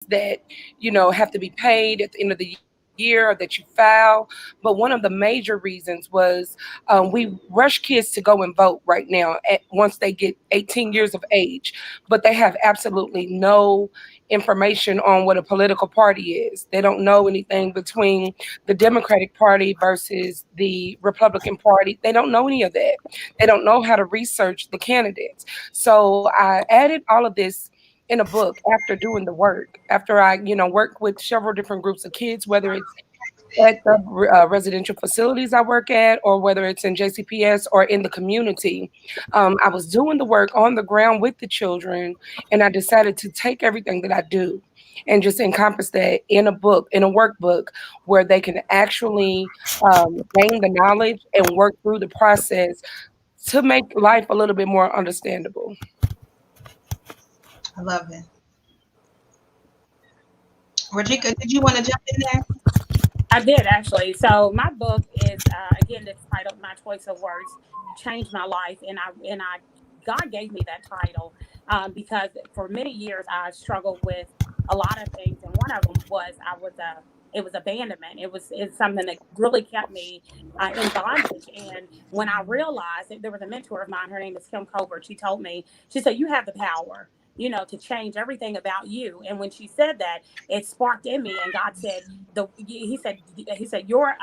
that, have to be paid at the end of the year, or that you file. But one of the major reasons was we rush kids to go and vote right now once they get 18 years of age, but they have absolutely no information on what a political party is. They don't know anything between the Democratic Party versus the Republican Party. They don't know any of that. They don't know how to research the candidates. So I added all of this in a book after doing the work, after I, work with several different groups of kids, whether it's at the residential facilities I work at, or whether it's in JCPS or in the community. I was doing the work on the ground with the children, and I decided to take everything that I do and just encompass that in a book, in a workbook, where they can actually gain the knowledge and work through the process to make life a little bit more understandable. I love it. Rodrika, did you want to jump in there? I did actually. So my book is again it's titled "My Choice of Words Changed My Life," and I God gave me that title because for many years I struggled with a lot of things, and one of them was it was abandonment. It's something that really kept me in bondage. And when I realized that there was a mentor of mine, her name is Kim Colbert. She said, "You have the power." To change everything about you. And when she said that, it sparked in me. And God said, he said your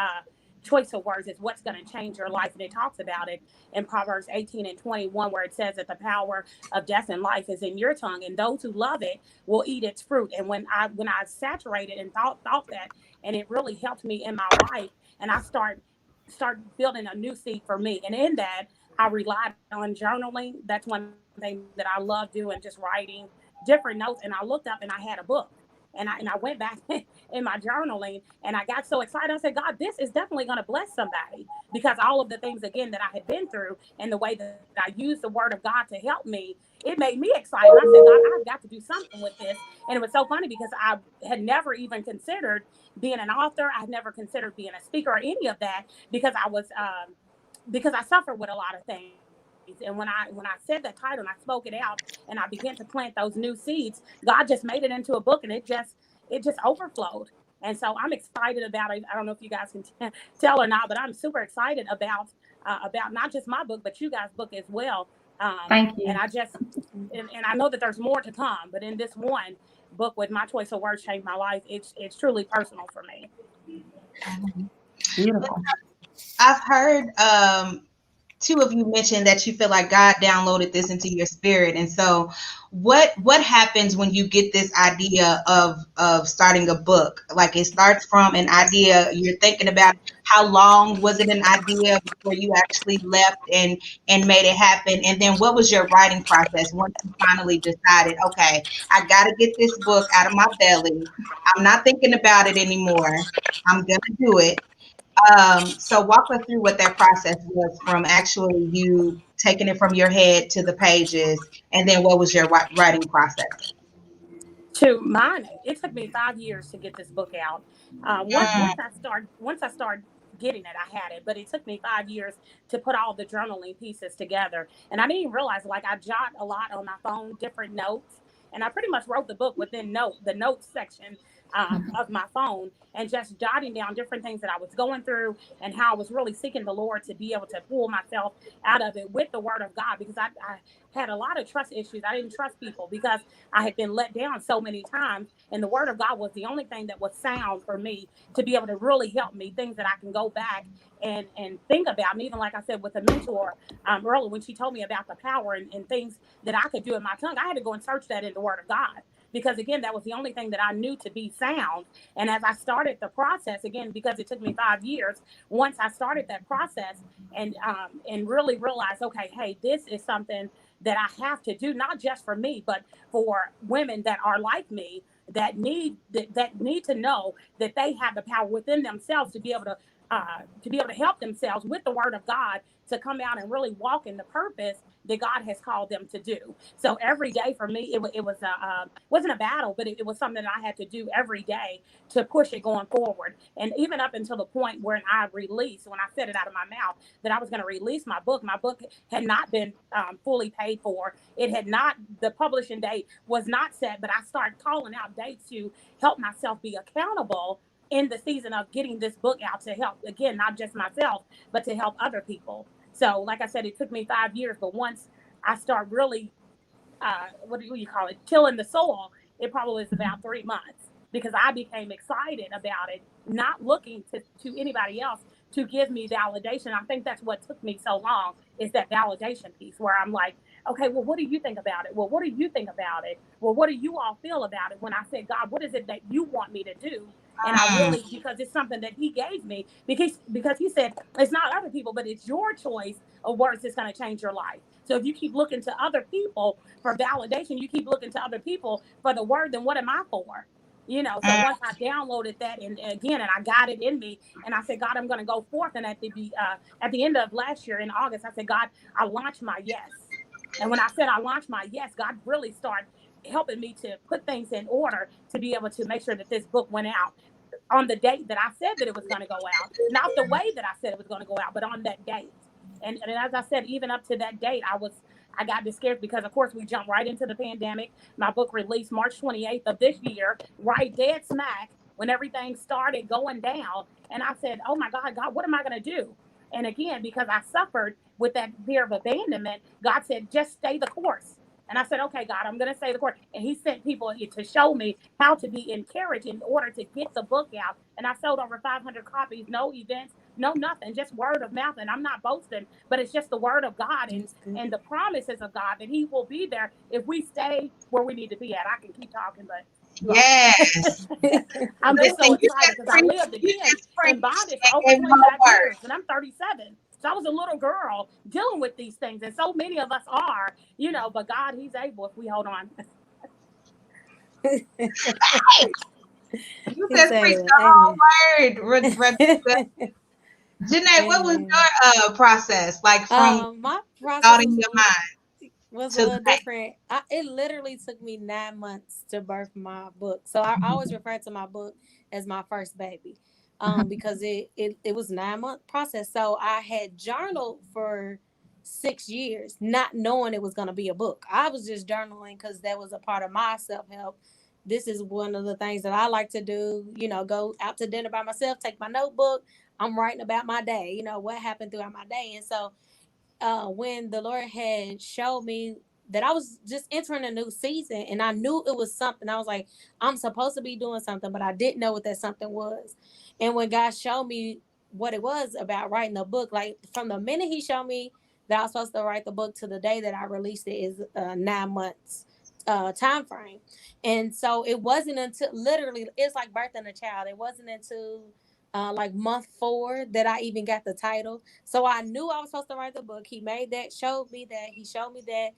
choice of words is what's going to change your life. And it talks about it in Proverbs 18:21, where it says that the power of death and life is in your tongue, and those who love it will eat its fruit. And when I saturated and thought that, and it really helped me in my life, and I start building a new seed for me. And in that, I relied on journaling. That's one thing that I love doing, just writing different notes. And I looked up and I had a book. And I went back in my journaling, and I got so excited. I said, God, this is definitely going to bless somebody, because all of the things again that I had been through and the way that I used the word of God to help me, it made me excited. I said, God, I've got to do something with this. And it was so funny because I had never even considered being an author. I had never considered being a speaker or any of that, because I suffered with a lot of things. And when I said that title and I spoke it out and I began to plant those new seeds, God just made it into a book, and it just overflowed. And so I'm excited about it. I don't know if you guys can tell or not, but I'm super excited about not just my book, but you guys' book as well. Thank you. And I know that there's more to come, but in this one book with My Choice of Words Changed My Life, it's truly personal for me. Beautiful. I've heard two of you mention that you feel like God downloaded this into your spirit. And so what happens when you get this idea of starting a book? Like, it starts from an idea, you're thinking about how long was it an idea before you actually left and made it happen? And then what was your writing process once you finally decided, okay, I got to get this book out of my belly. I'm not thinking about it anymore. I'm going to do it. So walk us through what that process was, from actually you taking it from your head to the pages, and then what was your writing process? To mine, it took me 5 years to get this book out. Once I started getting it, I had it, but it took me 5 years to put all the journaling pieces together. And I didn't even realize, like, I jot a lot on my phone, different notes, and I pretty much wrote the book within the notes section of my phone, and just jotting down different things that I was going through and how I was really seeking the Lord to be able to pull myself out of it with the Word of God, because I had a lot of trust issues. I didn't trust people because I had been let down so many times, and the Word of God was the only thing that was sound for me to be able to really help me, things that I can go back and think about. And even like I said with a mentor earlier, when she told me about the power and things that I could do in my tongue, I had to go and search that in the Word of God, because again, that was the only thing that I knew to be sound. And as I started the process, again, because it took me 5 years, once I started that process and really realized, okay, hey, this is something that I have to do, not just for me, but for women that are like me, that need to know that they have the power within themselves to be able to to be able to help themselves with the word of God to come out and really walk in the purpose that God has called them to do. So every day for me, it was wasn't a battle, but it was something that I had to do every day to push it going forward. And even up until the point when I released, when I said it out of my mouth that I was going to release my book had not been fully paid for. It had not, the publishing date was not set, but I started calling out dates to help myself be accountable in the season of getting this book out to help, again, not just myself, but to help other people. So, like I said, it took me 5 years, but once I start really, what do you call it, tilling the soil, it probably was about 3 months because I became excited about it, not looking to anybody else to give me validation. I think that's what took me so long is that validation piece where I'm like, okay, well, what do you think about it? Well, what do you think about it? Well, what do you all feel about it? When I said, God, what is it that you want me to do? And I really, because it's something that he gave me, because he said, it's not other people, but it's your choice of words that's going to change your life. So if you keep looking to other people for validation, you keep looking to other people for the word, then what am I for? So once I downloaded that and again, and I got it in me, and I said, God, I'm going to go forth. And at the end of last year in August, I said, God, I launched my yes. And when I said I launched my yes, God really started helping me to put things in order to be able to make sure that this book went out on the date that I said that it was going to go out, not the way that I said it was going to go out, but on that date. And as I said, even up to that date, I got discouraged because, of course, we jumped right into the pandemic. My book released March 28th of this year, right dead smack when everything started going down. And I said, oh, my God, what am I going to do? And again, because I suffered with that fear of abandonment, God said, just stay the course. And I said, okay, God, I'm going to stay the course. And he sent people to show me how to be encouraged in order to get the book out. And I sold over 500 copies, no events, no nothing, just word of mouth. And I'm not boasting, but it's just the word of God and the promises of God that he will be there if we stay where we need to be at. I can keep talking, but Yes. I'm just so excited because I lived again in bondage for over 25 years and I'm 37. So I was a little girl dealing with these things. And so many of us are, but God, he's able if we hold on. You just preached the whole word, Rodrika. Janee, what was your process like from my process thought in your mind was a to little different. It literally took me 9 months to birth my book. So I always refer to my book as my first baby, because it was 9 month process. So I had journaled for 6 years, not knowing it was going to be a book. I was just journaling because that was a part of my self help. This is one of the things that I like to do. Go out to dinner by myself, take my notebook. I'm writing about my day. What happened throughout my day, and so when the Lord had showed me that I was just entering a new season and I knew it was something, I was like, I'm supposed to be doing something, but I didn't know what that something was. And when God showed me what it was about writing the book, like from the minute he showed me that I was supposed to write the book to the day that I released it is 9 months time frame. And so it wasn't until literally it's like birthing a child. It wasn't until like month 4 that I even got the title. So I knew I was supposed to write the book. He showed me that.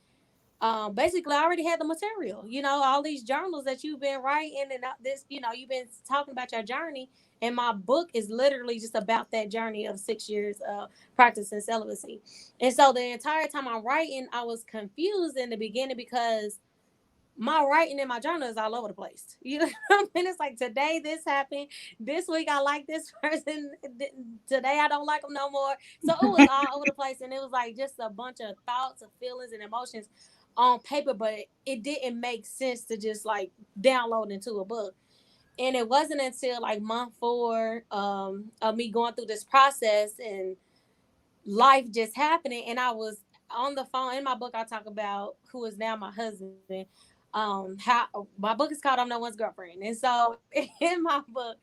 Basically, I already had the material. All these journals that you've been writing and this, you've been talking about your journey. And my book is literally just about that journey of 6 years of practicing celibacy. And so the entire time I'm writing, I was confused in the beginning because my writing in my journal is all over the place. You know what I mean? It's like today this happened. This week I like this person. Today I don't like them no more. So it was all over the place. And it was like just a bunch of thoughts and feelings and emotions on paper, but it didn't make sense to just like download into a book. And it wasn't until like month 4 of me going through this process and life just happening. And I was on the phone. In my book, I talk about who is now my husband. How my book is called "I'm No One's Girlfriend," and so in my book,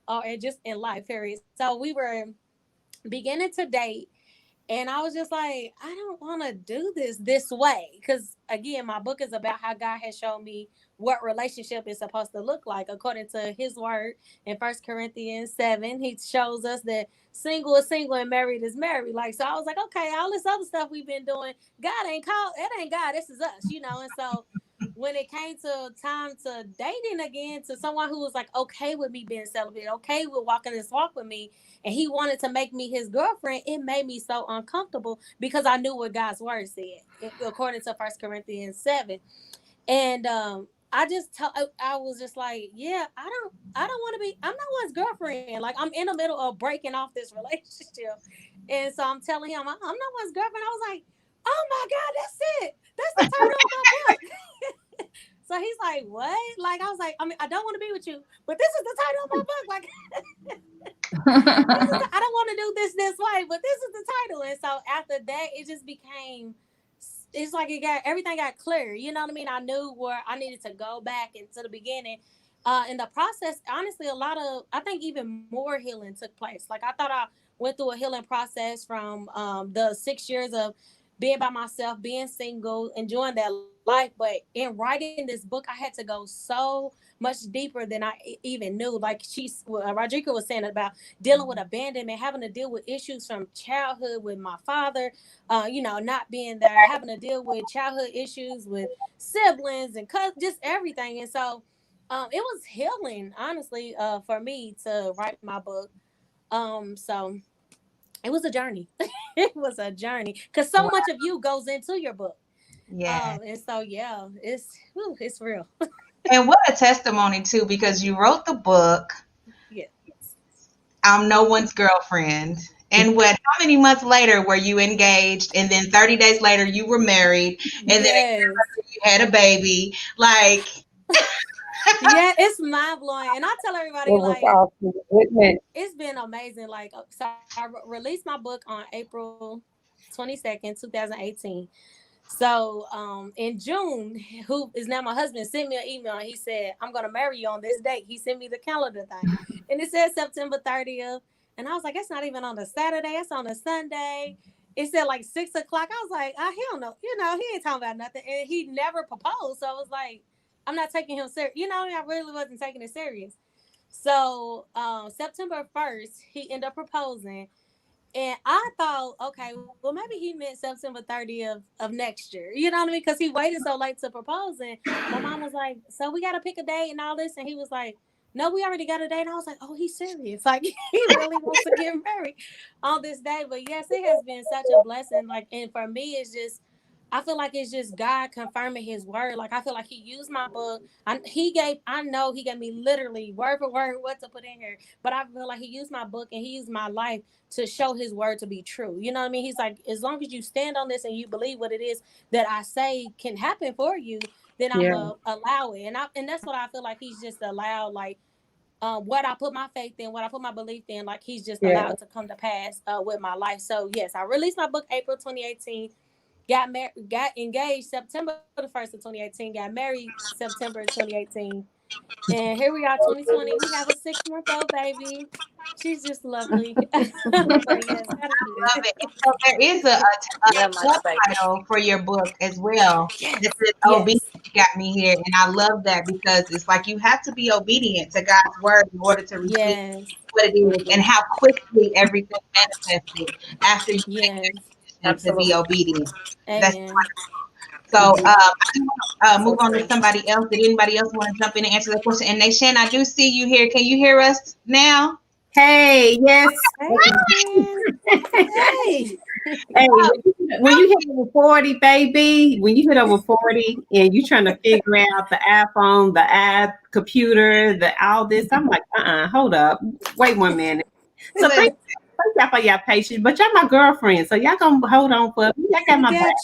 and just in life, period. So we were beginning to date, and I was just like, I don't want to do this way, because again, my book is about how God has shown me what relationship is supposed to look like according to His word in 1 Corinthians 7. He shows us that single is single and married is married. Like, so I was like, okay, all this other stuff we've been doing, God ain't called. It ain't God. This is us, And so when it came to time to dating again, to someone who was like okay with me being celibate, okay with walking this walk with me, and he wanted to make me his girlfriend, it made me so uncomfortable because I knew what God's word said, according to 1 Corinthians 7. And I was just like, yeah, I don't want to be. I'm not one's girlfriend. Like I'm in the middle of breaking off this relationship, and so I'm telling him I'm not one's girlfriend. I was like, oh my God, that's it. That's the title of my book. So he's like, what? Like I was like, I mean, I don't want to be with you, but this is the title of my book. Like I don't want to do this way, but this is the title. And so after that, it just became. It's like everything got clear. You know what I mean? I knew where I needed to go back into the beginning. In the process, honestly, I think even more healing took place. Like I thought I went through a healing process from the 6 years of being by myself, being single, enjoying that life. But in writing this book, I had to go so much deeper than I even knew. Like Rodrika was saying about dealing with abandonment, having to deal with issues from childhood with my father, not being there, having to deal with childhood issues with siblings and just everything. And so it was healing, honestly, for me to write my book. So it was a journey. It was a journey because so much of you goes into your book. Yeah. And so, yeah, it's real. And what a testimony too, because you wrote the book, Yes. I'm no one's girlfriend. And how many months later were you engaged? And then 30 days later you were married. And then you had a baby. Like, yeah, it's mind blowing. And I tell everybody, like, awesome. It's been amazing. Like, so I released my book on April 22nd, 2018. So in June, who is now my husband, sent me an email and he said, I'm going to marry you on this date. He sent me the calendar thing. And it said September 30th. And I was like, it's not even on a Saturday. It's on a Sunday. It said like 6 o'clock. I was like, hell no. He ain't talking about nothing. And he never proposed. So I was like, I'm not taking him serious. I really wasn't taking it serious. So September 1st, he ended up proposing. And I thought, okay, well, maybe he meant September 30th of next year. You know what I mean? Because he waited so late to propose. And my mom was like, so we got to pick a date and all this. And he was like, no, we already got a date. And I was like, oh, he's serious. Like, he really wants to get married on this day. But yes, it has been such a blessing. Like, and for me, it's just, I feel like it's just God confirming his word. Like, I feel like he used my book. I know he gave me literally word for word what to put in here. But I feel like he used my book and he used my life to show his word to be true. You know what I mean? He's like, as long as you stand on this and you believe what it is that I say can happen for you, then I'm going to allow it. And that's what I feel like he's just allowed, like, what I put my faith in, what I put my belief in, like he's just allowed to come to pass with my life. So yes, I released my book April 2018. Got engaged September the 1st of 2018. Got married September 2018. And here we are, 2020. We have a 6-month-old baby. She's just lovely. But yes, that is I love it. And so there is a subtitle for your book as well. Yes. It says, Obedience Got Me Here. And I love that because it's like you have to be obedient to God's word in order to receive what it is and how quickly everything manifested after you make the decision to be obedient. Amen. That's wonderful. So I want to move on to somebody else. Did anybody else want to jump in and answer that question? And Nachand, I do see you here. Can you hear us now? Hey, yes. Hey. Hey, when you hit over 40, baby, when you hit over 40 and you're trying to figure out the iPhone, the app, computer, all this, I'm like, hold up. Wait 1 minute. So thank y'all for your patience, but y'all my girlfriend, so y'all gonna hold on for me. Y'all got my back.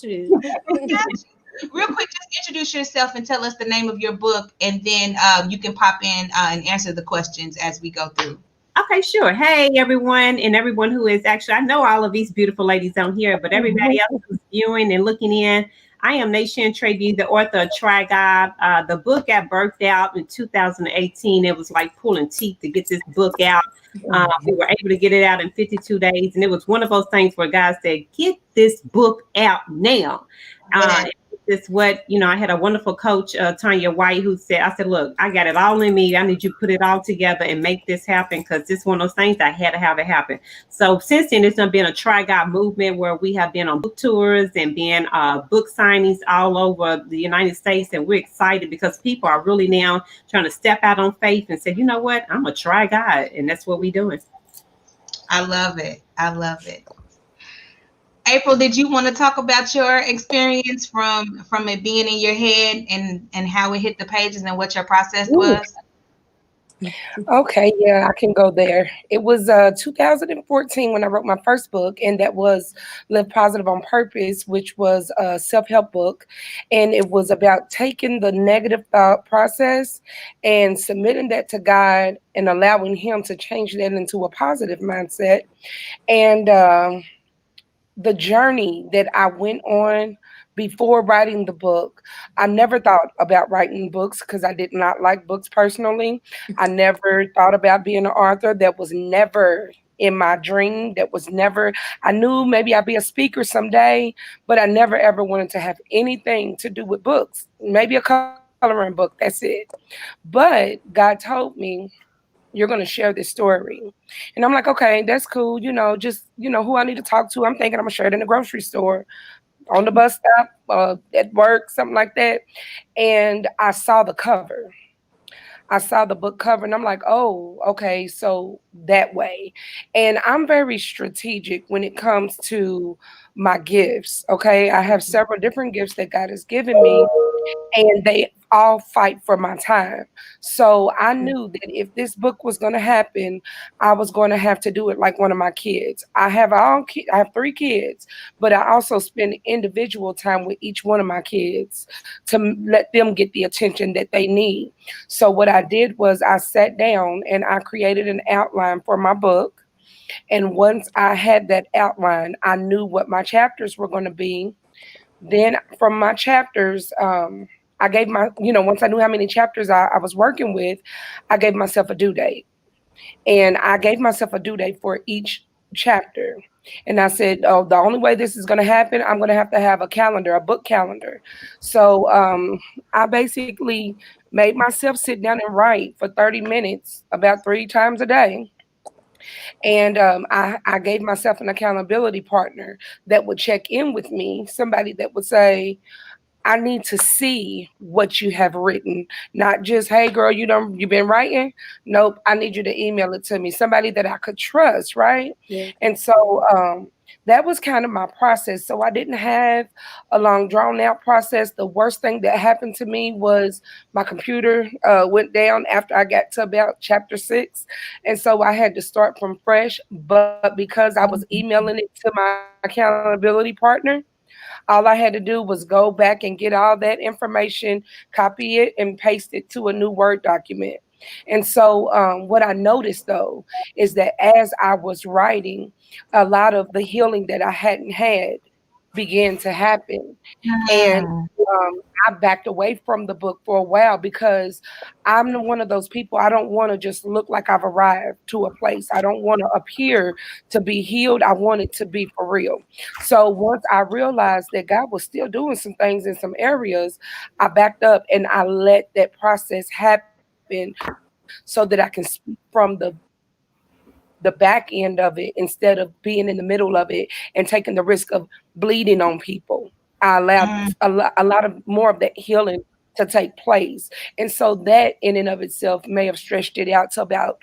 Real quick, just introduce yourself and tell us the name of your book, and then you can pop in and answer the questions as we go through. Okay, sure. Hey, everyone, and everyone who is actually, I know all of these beautiful ladies on here, but everybody else who's viewing and looking in, I am Nachand Trabue, the author of Try God. The book got birthed out in 2018. It was like pulling teeth to get this book out. We were able to get it out in 52 days. And it was one of those things where God said, get this book out now. is what, I had a wonderful coach, Tanya White, who said, I said, look, I got it all in me. I need you to put it all together and make this happen, because this is one of those things I had to have it happen. So since then, it's been a Try God movement where we have been on book tours and been book signings all over the United States. And we're excited because people are really now trying to step out on faith and say, you know what, I'm going to try God. And that's what we're doing. I love it. I love it. April, did you want to talk about your experience from it being in your head and how it hit the pages and what your process was? Okay, yeah, I can go there. It was 2014 when I wrote my first book, and that was Live Positive on Purpose, which was a self-help book. And it was about taking the negative thought process and submitting that to God and allowing Him to change that into a positive mindset. And the journey that I went on before writing the book, I never thought about writing books because I did not like books personally. I never thought about being an author. That was never in my dream. That was never, I knew maybe I'd be a speaker someday, but I never ever wanted to have anything to do with books. Maybe a coloring book, that's it. But God told me, you're going to share this story. And I'm like, okay, that's cool. Just, who I need to talk to. I'm thinking I'm going to share it in the grocery store, on the bus stop, at work, something like that. And I saw the cover. I saw the book cover and I'm like, oh, okay, so that way. And I'm very strategic when it comes to my gifts. Okay. I have several different gifts that God has given me, and they all fight for my time. So I knew that if this book was going to happen, I was going to have to do it like one of my kids. I have 3 kids, but I also spend individual time with each one of my kids to let them get the attention that they need. So what I did was I sat down and I created an outline for my book. And once I had that outline, I knew what my chapters were going to be. Then from my chapters, I gave once I knew how many chapters I was working with, I gave myself a due date. And I gave myself a due date for each chapter. And I said, oh, the only way this is going to happen, I'm going to have a calendar, a book calendar. So I basically made myself sit down and write for 30 minutes about 3 times a day. And I gave myself an accountability partner that would check in with me, somebody that would say, I need to see what you have written, not just, hey girl, you've been writing. Nope. I need you to email it to me. Somebody that I could trust. Right. Yeah. And so that was kind of my process. So I didn't have a long drawn out process. The worst thing that happened to me was my computer went down after I got to about chapter 6. And so I had to start from fresh. But because I was emailing it to my accountability partner, all I had to do was go back and get all that information, copy it, and paste it to a new Word document. And so, what I noticed though is that as I was writing, a lot of the healing that I hadn't had began to happen. And I backed away from the book for a while because I'm one of those people. I don't want to just look like I've arrived to a place. I don't want to appear to be healed. I want it to be for real. So once I realized that God was still doing some things in some areas, I backed up and I let that process happen so that I can speak from the back end of it instead of being in the middle of it and taking the risk of bleeding on people. I allowed a lot of more of that healing to take place. And so that in and of itself may have stretched it out to about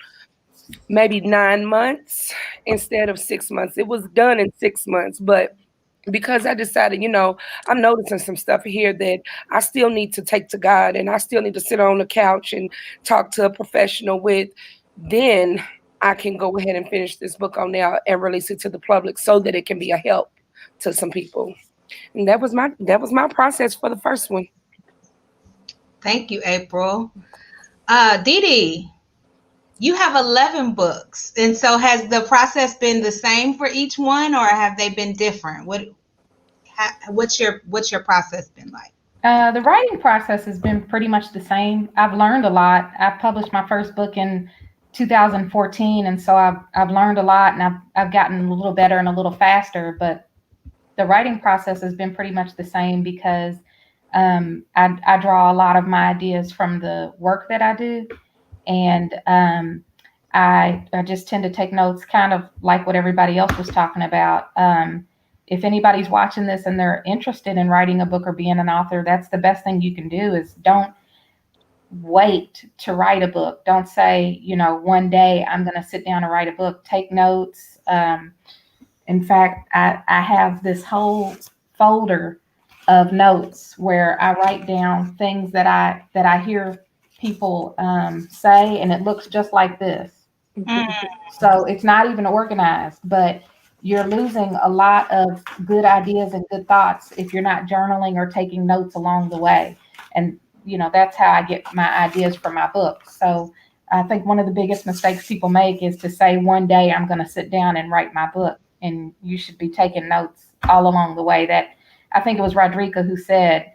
maybe 9 months instead of 6 months. It was done in 6 months, but because I decided, I'm noticing some stuff here that I still need to take to God and I still need to sit on the couch and talk to a professional with, then I can go ahead and finish this book on now and release it to the public so that it can be a help to some people. And that was my process for the first one. Thank you, April. Dee Dee, you have 11 books. And so has the process been the same for each one or have they been different? What's your process been like? The writing process has been pretty much the same. I've learned a lot. I published my first book in 2014, and so I've learned a lot, and I've gotten a little better and a little faster. But the writing process has been pretty much the same because I draw a lot of my ideas from the work that I do. And I just tend to take notes, kind of like what everybody else was talking about. If anybody's watching this and they're interested in writing a book or being an author, that's the best thing you can do. Is don't wait to write a book. Don't say, you know, one day I'm going to sit down and write a book. Take notes. In fact, I have this whole folder of notes where I write down things that I hear people say, and it looks just like this. So it's not even organized, but you're losing a lot of good ideas and good thoughts if you're not journaling or taking notes along the way. And, you know, that's how I get my ideas for my books. So I think one of the biggest mistakes people make is to say, one day I'm going to sit down and write my book. And you should be taking notes all along the way. That I think it was Rodrika who said,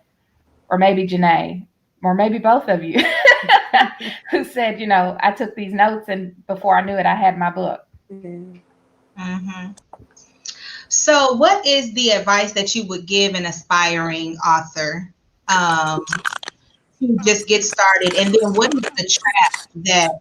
or maybe Janee, or maybe both of you, who said, you know, I took these notes and before I knew it, I had my book. Mm-hmm. So what is the advice that you would give an aspiring author to just get started? And then what is the trap that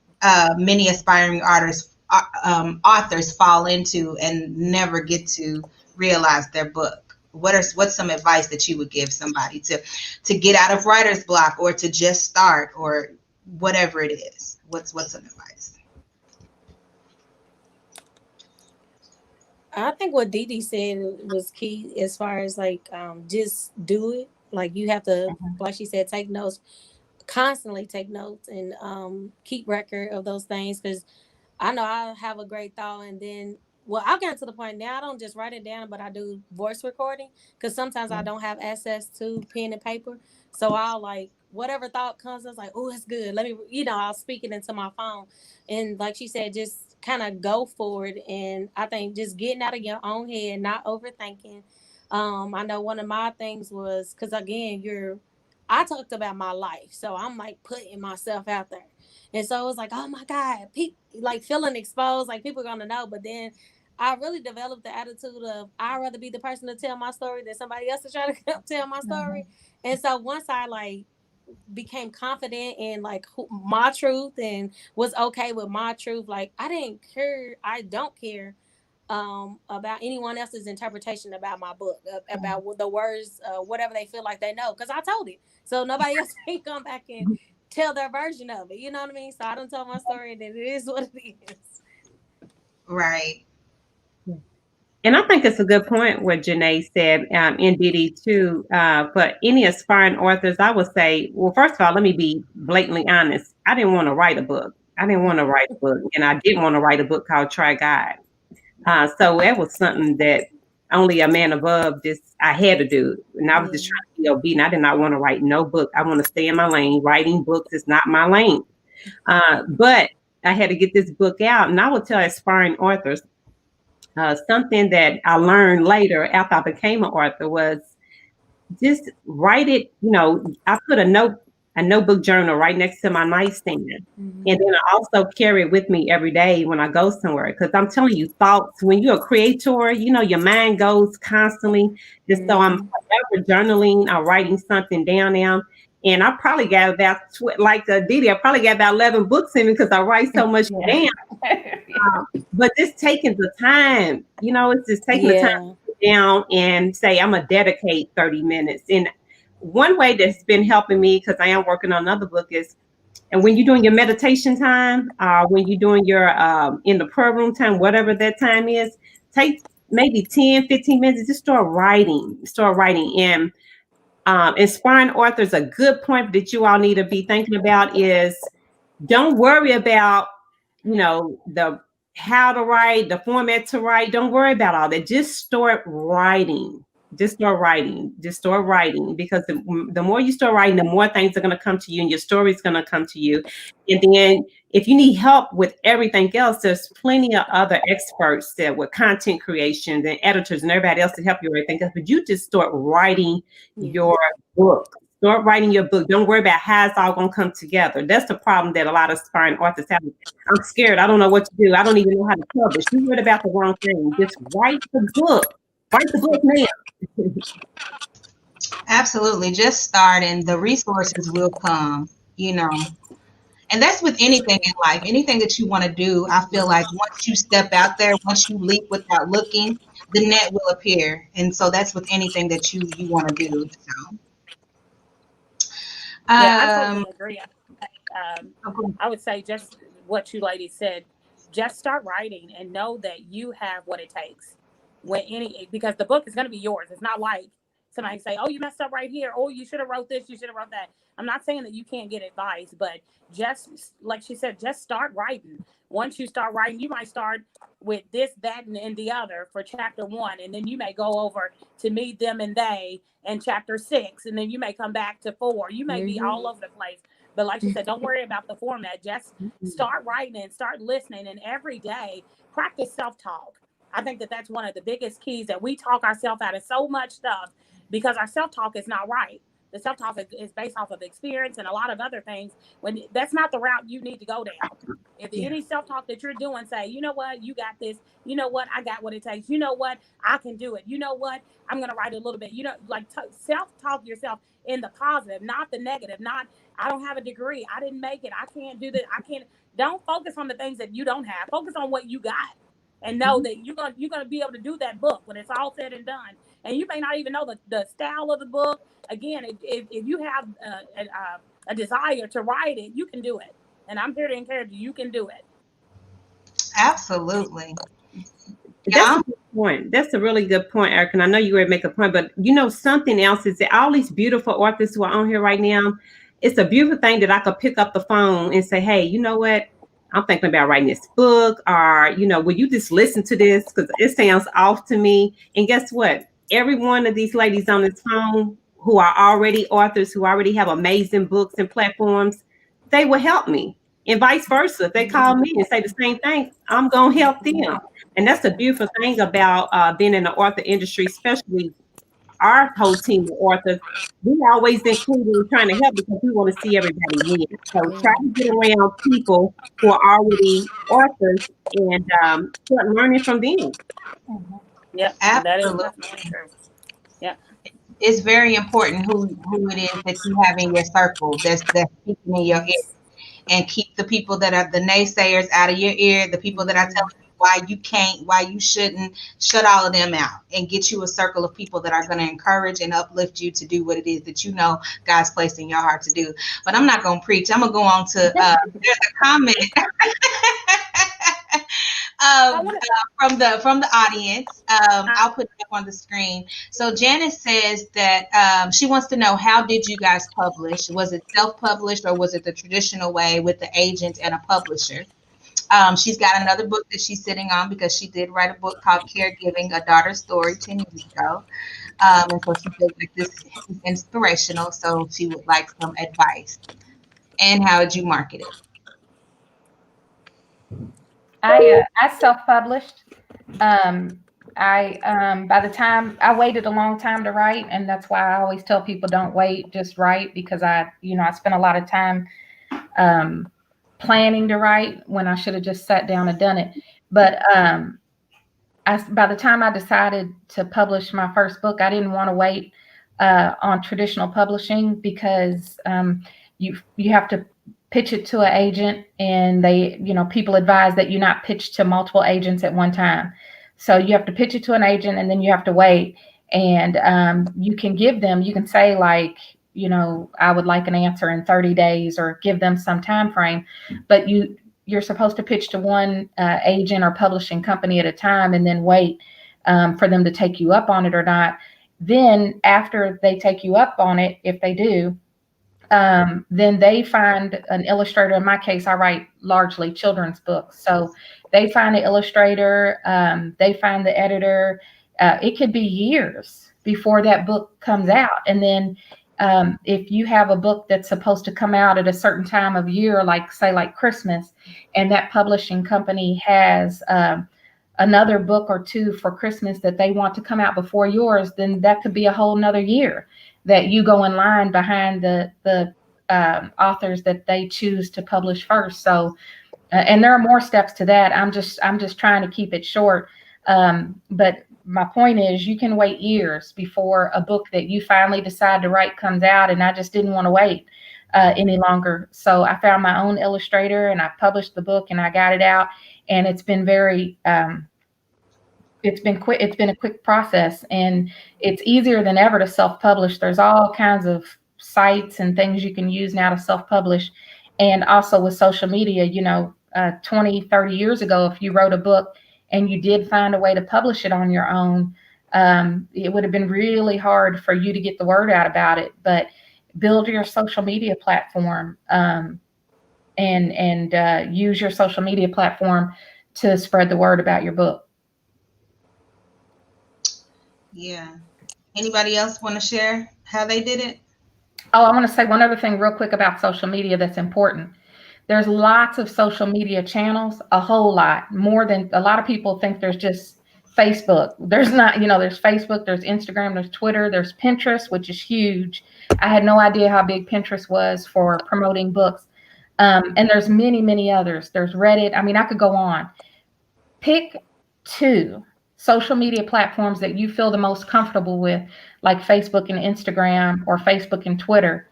many aspiring authors fall into and never get to realize their book? What's some advice that you would give somebody to get out of writer's block, or to just start, or whatever it is? What's some advice? I think what Dee Dee said was key as far as like just do it. Like you have to, like she said, take notes, constantly take notes, and keep record of those things. Because I know I have a great thought, and then I've gotten to the point now I don't just write it down, but I do voice recording, because sometimes I don't have access to pen and paper. So I'll like whatever thought comes, I was like, oh, it's good. Let me, I'll speak it into my phone. And like she said, just kind of go forward. And I think just getting out of your own head, not overthinking. I know one of my things was, because again, I talked about my life. So I'm like putting myself out there. And so it was like, oh my God, like feeling exposed, like people are going to know. But then I really developed the attitude of I'd rather be the person to tell my story than somebody else to try to tell my story. And so once I like became confident in like my truth and was okay with my truth, like I don't care about anyone else's interpretation about my book, about the words, whatever they feel like they know, because I told it. So nobody else can come back and tell their version of it. You know what I mean? So I don't tell my story, and it is what it is. Right. And I think it's a good point what Janee said, and Dee Dee too. For any aspiring authors, I would say, well, first of all, let me be blatantly honest. I didn't want to write a book. And I didn't want to write a book called Try Guide. So that was something that only a man above I had to do. And I was just trying to be obedient. I did not want to write no book. I want to stay in my lane. Writing books is not my lane. But I had to get this book out. And I would tell aspiring authors, something that I learned later after I became an author was just write it. I put a notebook journal right next to my nightstand. And then I also carry it with me every day when I go somewhere. Because I'm telling you, thoughts, when you're a creator, your mind goes constantly. Just so I'm forever journaling or writing something down now. And I probably got about, like Dee Dee, I probably got about 11 books in me because I write so much down. But just taking the time, it's just taking the time to sit down and say, I'm going to dedicate 30 minutes. And one way that's been helping me, because I am working on another book, is, and when you're doing your meditation time, when you're doing your in the prayer room time, whatever that time is, take maybe 10, 15 minutes, just start writing. And inspiring authors, a good point that you all need to be thinking about is don't worry about, the how to write, the format to write. Don't worry about all that. Just start writing. Because the more you start writing, the more things are going to come to you, and your story is going to come to you. And then if you need help with everything else, there's plenty of other experts that with content creation and editors and everybody else to help you with everything else. But you just start writing your book. Start writing your book. Don't worry about how it's all going to come together. That's the problem that a lot of aspiring authors have. I'm scared. I don't know what to do. I don't even know how to publish. You read about the wrong thing. Just write the book. Write the book now. Absolutely. Just start and the resources will come, you know. And that's with anything in life, anything that you want to do. I feel like once you step out there, once you leap without looking, the net will appear. And so that's with anything that you want to do. So, Yeah, I um, totally agree. okay. I would say just what you ladies said. Just start writing and know that you have what it takes. When any because the book is going to be yours. It's not like somebody say, "Oh, you messed up right here. Oh, you should have wrote this. You should have wrote that." I'm not saying that you can't get advice, but just like she said, just start writing. Once you start writing, you might start with this, that, and the other for chapter 1, and then you may go over to me, them, and they, and chapter 6, and then you may come back to 4. You may be all over the place. But like you said, don't worry about the format. Just start writing and start listening. And every day, practice self talk. I think that that's one of the biggest keys that we talk ourselves out of so much stuff because our self talk is not right. The self talk is based off of experience and a lot of other things. When that's not the route you need to go down. If any self talk that you're doing, say, you know what, you got this. You know what, I got what it takes. You know what, I can do it. You know what, I'm gonna write a little bit. You know, like self talk yourself in the positive, not the negative. Not I don't have a degree. I didn't make it. I can't do that. I can't. Don't focus on the things that you don't have. Focus on what you got, and know that you're gonna be able to do that book when it's all said and done. And you may not even know the style of the book. Again, if you have a desire to write it, you can do it. And I'm here to encourage you. You can do it. Absolutely. That's Yeah. a good point. That's a really good point, Eric. And I know you were to make a point, but something else is that all these beautiful authors who are on here right now, it's a beautiful thing that I could pick up the phone and say, hey, you know what? I'm thinking about writing this book, or, will you just listen to this? Because it sounds off to me. And guess what? Every one of these ladies on this phone who are already authors, who already have amazing books and platforms, they will help me. And vice versa. If they call me and say the same thing, I'm going to help them. And that's the beautiful thing about being in the author industry, especially our whole team of authors. We always include in trying to help because we want to see everybody win. So try to get around people who are already authors and start learning from them. Yep, that is Absolutely. definitely true. Yep. It's very important who it is that you have in your circle that's speaking in your ear. And keep the people that are the naysayers out of your ear, the people that are telling you why you can't, why you shouldn't, shut all of them out and get you a circle of people that are going to encourage and uplift you to do what it is that God's placed in your heart to do. But I'm not going to preach. I'm going to go on to, there's a comment from the audience. I'll put it up on the screen. So Janice says that she wants to know, how did you guys publish? Was it self-published or was it the traditional way with the agent and a publisher? She's got another book that she's sitting on because she did write a book called Caregiving, A Daughter's Story 10 years ago. And so she feels like this is inspirational. So she would like some advice. And how did you market it? I self-published. By the time I waited a long time to write, and that's why I always tell people don't wait, just write, because I spent a lot of time planning to write when I should have just sat down and done it. But by the time I decided to publish my first book, I didn't want to wait on traditional publishing because you have to pitch it to an agent, and they, people advise that you not pitch to multiple agents at one time. So you have to pitch it to an agent, and then you have to wait. And you can say like, I would like an answer in 30 days, or give them some time frame, but you're supposed to pitch to one agent or publishing company at a time, and then wait for them to take you up on it or not. Then after they take you up on it, if they do, then they find an illustrator. In my case, I write largely children's books. So they find the illustrator, they find the editor. It could be years before that book comes out. And then if you have a book that's supposed to come out at a certain time of year, like say like Christmas, and that publishing company has another book or two for Christmas that they want to come out before yours, then that could be a whole nother year that you go in line behind the authors that they choose to publish first. So, and there are more steps to that. I'm just trying to keep it short. But my point is, you can wait years before a book that you finally decide to write comes out, and I just didn't want to wait any longer. So I found my own illustrator, and I published the book, and I got it out, and it's been very it's been quick. It's been a quick process, and it's easier than ever to self-publish. There's all kinds of sites and things you can use now to self-publish. And also with social media, 20, 30 years ago, if you wrote a book and you did find a way to publish it on your own, it would have been really hard for you to get the word out about it. But build your social media platform, and use your social media platform to spread the word about your book. Yeah. Anybody else want to share how they did it? Oh, I want to say one other thing real quick about social media that's important. There's lots of social media channels, a whole lot, more than a lot of people think there's just Facebook. There's not, there's Facebook, there's Instagram, there's Twitter, there's Pinterest, which is huge. I had no idea how big Pinterest was for promoting books. And there's many, many others. There's Reddit. I mean, I could go on. Pick 2 social media platforms that you feel the most comfortable with, like Facebook and Instagram, or Facebook and Twitter,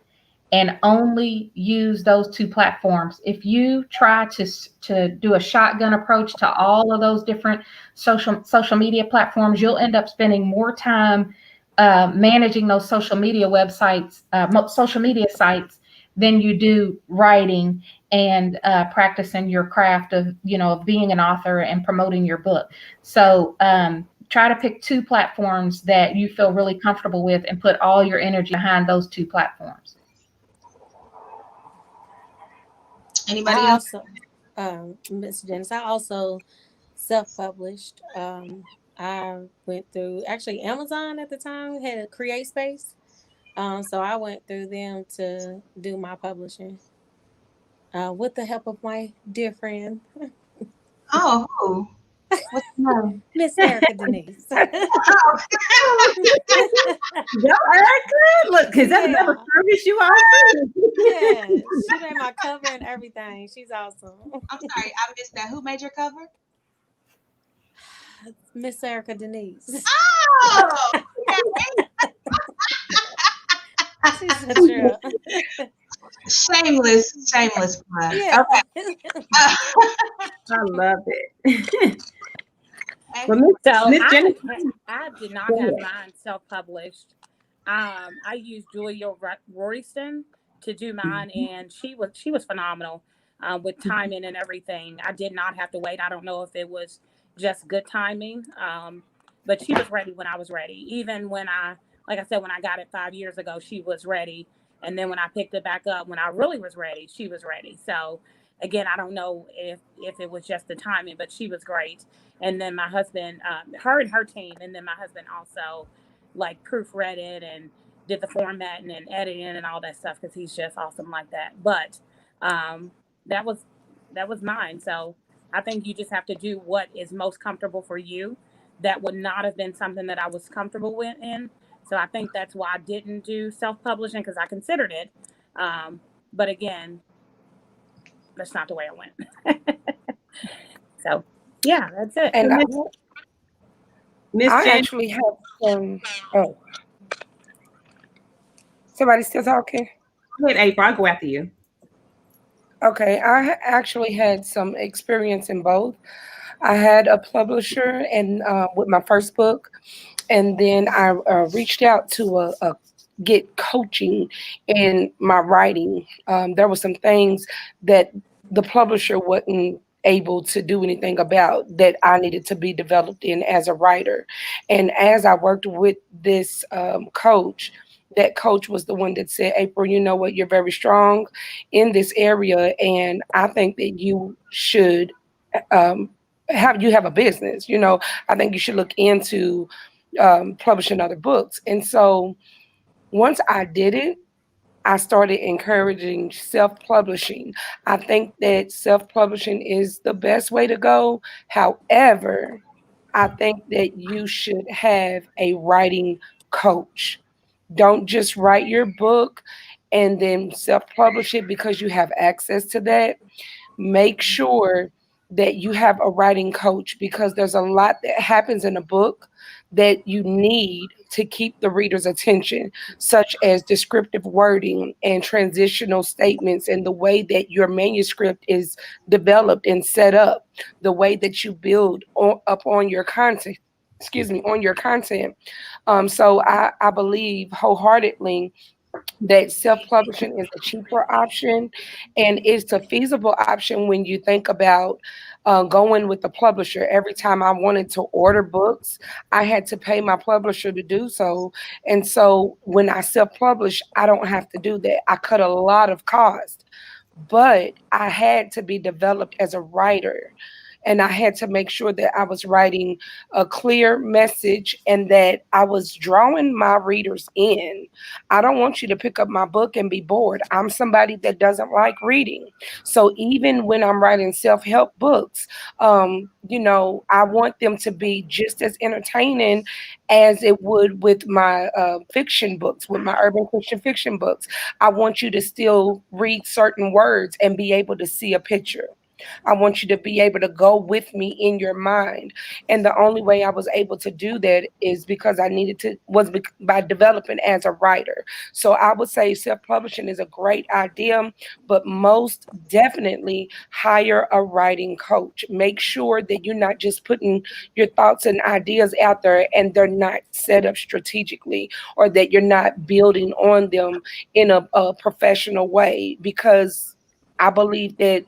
and only use those 2 platforms. If you try to do a shotgun approach to all of those different social media platforms, you'll end up spending more time managing those social media websites, social media sites, than you do writing and practicing your craft of being an author and promoting your book. So try to pick 2 platforms that you feel really comfortable with and put all your energy behind those 2 platforms. Anybody else? Miss Denise, I also self-published. I went through actually Amazon at the time had a Create Space. So I went through them to do my publishing with the help of my dear friend. Oh, who? What's the name? Miss Erica Denise. Yo, Erica, look, because that's another service you offer. Yeah, she made my cover and everything. She's awesome. I'm sorry, I missed that. Who made your cover? Miss Erica Denise. Oh, She's such a shameless plug. yeah. Okay. I love it. Well, So Miss Janee, I did not have mine self-published. I used Julia Royston to do mine, and she was phenomenal with timing and everything. I did not have to wait. I don't know if it was just good timing, but she was ready when I was ready. Even when like I said, when I got it 5 years ago, she was ready. And then when I picked it back up, when I really was ready, she was ready. So again, I don't know if it was just the timing, but she was great. And then my husband, her and her team, and then my husband also like proofread it and did the formatting and editing and all that stuff, because he's just awesome like that. But that was mine. So I think you just have to do what is most comfortable for you. That would not have been something that I was comfortable with in. So I think that's why I didn't do self-publishing, because I considered it. But again, that's not the way I went. So yeah, that's it. And Miss I Janee, actually have some. Oh, somebody still talking? go ahead, April. I'll go after you. Okay, I actually had some experience in both. I had a publisher and with my first book, and then I reached out to get coaching in my writing. There were some things that the publisher wasn't able to do anything about that I needed to be developed in as a writer. And as I worked with this coach, that coach was the one that said, April, you know what, you're very strong in this area, and I think that you should have a business. I think you should look into publishing other books. And so once I did it, I started encouraging self-publishing. I think that self-publishing is the best way to go. However, I think that you should have a writing coach. Don't just write your book and then self-publish it because you have access to that. Make sure that you have a writing coach, because there's a lot that happens in a book that you need to keep the reader's attention, such as descriptive wording and transitional statements, and the way that your manuscript is developed and set up, the way that you build up on your content. Excuse me, on your content. So I believe wholeheartedly that self-publishing is a cheaper option, and it's a feasible option when you think about going with the publisher. Every time I wanted to order books, I had to pay my publisher to do so. And so when I self-publish, I don't have to do that. I cut a lot of cost, but I had to be developed as a writer. And I had to make sure that I was writing a clear message and that I was drawing my readers in. I don't want you to pick up my book and be bored. I'm somebody that doesn't like reading. So even when I'm writing self-help books, I want them to be just as entertaining as it would with my fiction books, with my urban Christian fiction books. I want you to still read certain words and be able to see a picture. I want you to be able to go with me in your mind. And the only way I was able to do that is because by developing as a writer. So I would say self-publishing is a great idea, but most definitely hire a writing coach. Make sure that you're not just putting your thoughts and ideas out there and they're not set up strategically, or that you're not building on them in a professional way, because I believe that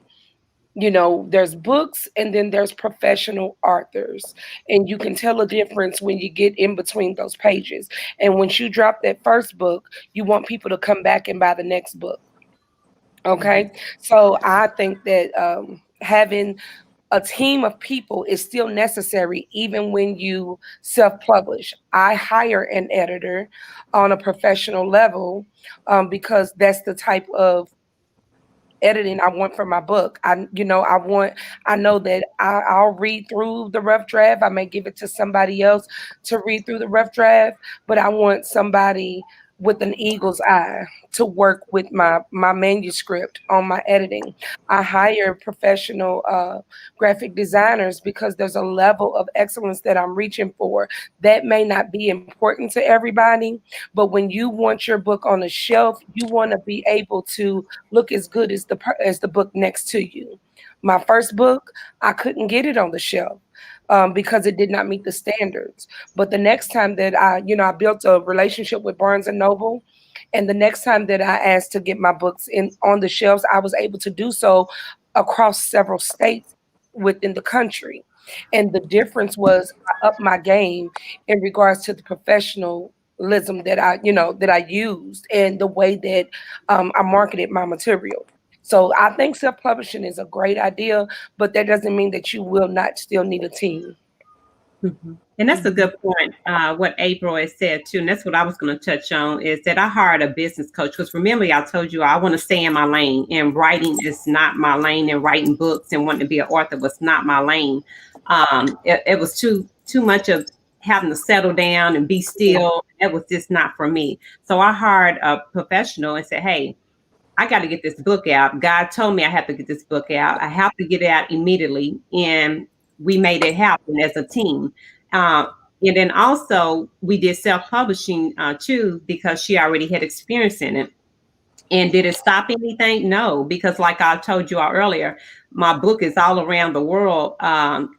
there's books and then there's professional authors, and you can tell a difference when you get in between those pages. And once you drop that first book, you want people to come back and buy the next book. Okay. So I think that having a team of people is still necessary even when you self-publish. I hire an editor on a professional level because that's the type of editing I want for my book. I know that I'll read through the rough draft. I may give it to somebody else to read through the rough draft, but I want somebody with an eagle's eye to work with my manuscript on my editing. I hire professional graphic designers because there's a level of excellence that I'm reaching for that may not be important to everybody, but when you want your book on the shelf, you want to be able to look as good as the book next to you. My first book, I couldn't get it on the shelf because it did not meet the standards. But the next time that I built a relationship with Barnes and Noble, and the next time that I asked to get my books on the shelves, I was able to do so across several states within the country. And the difference was I upped my game in regards to the professionalism that I used and the way that I marketed my material. So I think self-publishing is a great idea, but that doesn't mean that you will not still need a team. Mm-hmm. And that's a good point, what April has said too. And that's what I was going to touch on, is that I hired a business coach. Because remember, I told you I want to stay in my lane, and writing is not my lane, and writing books and wanting to be an author was not my lane. It was too much of having to settle down and be still. It was just not for me. So I hired a professional and said, hey, I got to get this book out. God told me I have to get this book out. I have to get it out immediately. And we made it happen as a team. And then also we did self-publishing too, because she already had experience in it. And did it stop anything? No, because like I told you all earlier, my book is all around the world. But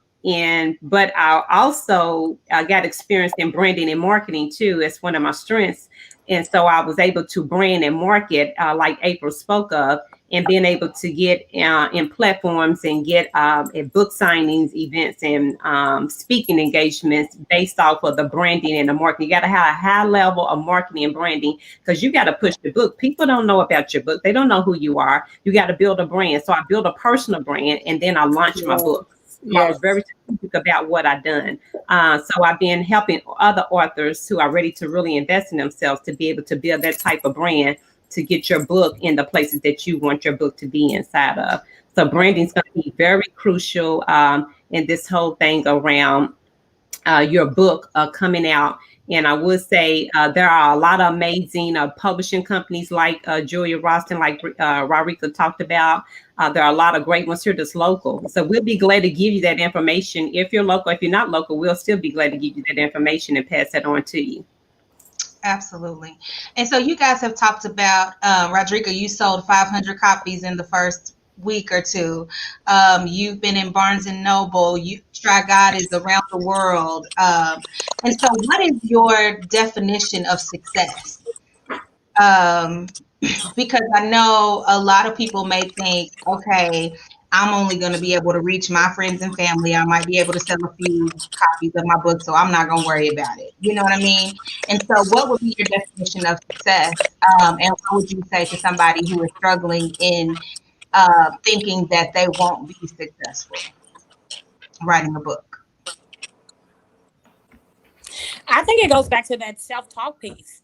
I also got experience in branding and marketing too. It's one of my strengths. And so I was able to brand and market, like April spoke of, and being able to get in platforms and get at book signings, events, and speaking engagements based off of the branding and the marketing. You got to have a high level of marketing and branding, because you got to push the book. People don't know about your book. They don't know who you are. You got to build a brand. So I built a personal brand, and then I launched my book. Yes. I was very specific about what I've done. So I've been helping other authors who are ready to really invest in themselves to be able to build that type of brand to get your book in the places that you want your book to be inside of. So branding is going to be very crucial in this whole thing around your book coming out And I would say there are a lot of amazing publishing companies like Julia Roston, like Rodrika talked about. There are a lot of great ones here that's local. So we'll be glad to give you that information. If you're local, if you're not local, we'll still be glad to give you that information and pass that on to you. Absolutely. And so you guys have talked about, Rodrika, you sold 500 copies in the first week or two. You've been in Barnes and Noble. Try God is around the world. And so what is your definition of success? Because I know a lot of people may think, okay, I'm only going to be able to reach my friends and family. I might be able to sell a few copies of my book, so I'm not going to worry about it. You know what I mean? And so what would be your definition of success? And what would you say to somebody who is struggling in thinking that they won't be successful writing a book? I think it goes back to that self-talk piece.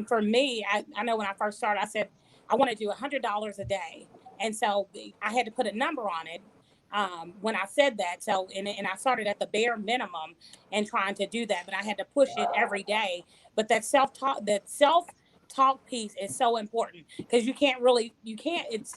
For me, I know when I first started, I said I want to do $100 a day, and so I had to put a number on it when I said that. So and I started at the bare minimum and trying to do that, but I had to push it every day. But that self-talk piece is so important because you can't. It's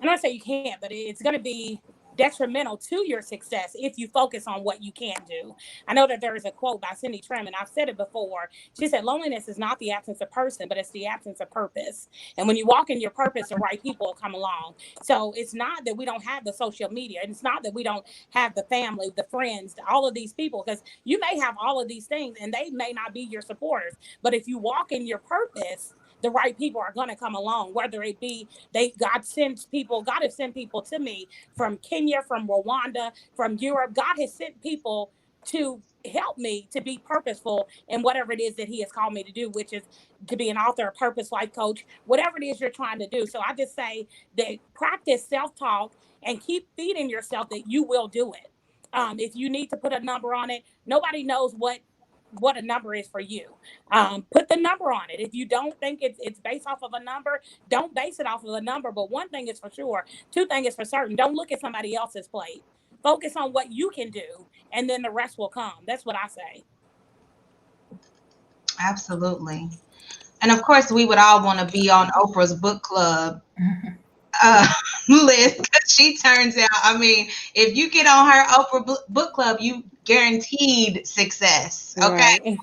I don't say you can't, but it's going to be detrimental to your success if you focus on what you can't do. I know that there is a quote by Cindy Trim, and I've said it before. She said, loneliness is not the absence of person, but it's the absence of purpose. And when you walk in your purpose, the right people will come along. So it's not that we don't have the social media. It's not that we don't have the family, the friends, all of these people, because you may have all of these things and they may not be your supporters. But if you walk in your purpose, the right people are going to come along, whether it be God has sent people to me from Kenya, from Rwanda, from Europe. God has sent people to help me to be purposeful in whatever it is that he has called me to do, which is to be an author, a purpose life coach, whatever it is you're trying to do. So I just say that practice self-talk and keep feeding yourself that you will do it. If you need to put a number on it, nobody knows what a number is for you. Put the number on it. If you don't think it's based off of a number, don't base it off of a number. But one thing is for sure, two things is for certain. Don't look at somebody else's plate. Focus on what you can do, and then the rest will come. That's what I say. Absolutely. And of course, we would all want to be on Oprah's book club list, because she turns out, I mean, if you get on her Oprah book club, you guaranteed success. Okay. Right. And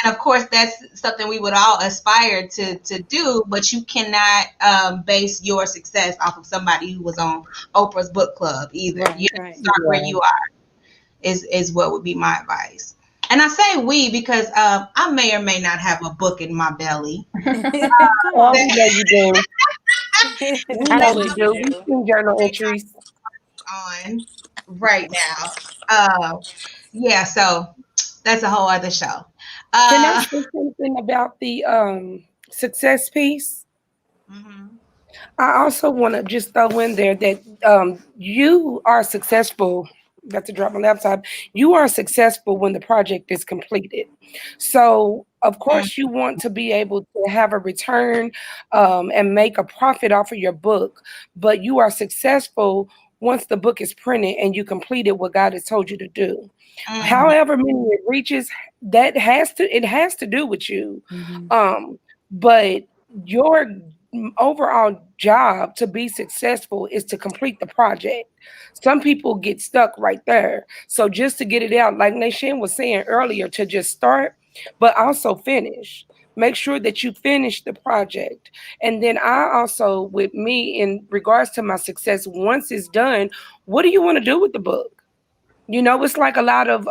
of course, that's something we would all aspire to do, but you cannot base your success off of somebody who was on Oprah's book club either. Right, You have right. to start where you are, is what would be my advice. And I say we because I may or may not have a book in my belly. Come Oh, on. we know you do. We know Totally you do. We do. see journal entries. On right now. Yeah, so that's a whole other show. Can I say something about the success piece? Mhm. I also want to just throw in there that you are successful. Got to drop my laptop. You are successful when the project is completed. So, of course, you want to be able to have a return and make a profit off of your book, but you are successful once the book is printed and you completed what God has told you to do. However many it reaches, it has to do with you. But your overall job to be successful is to complete the project. Some people get stuck right there. So just to get it out, like Nachand was saying earlier, to just start, but also finish. Make sure that you finish the project. And then I also, with me, in regards to my success, once it's done, what do you want to do with the book? It's like a lot of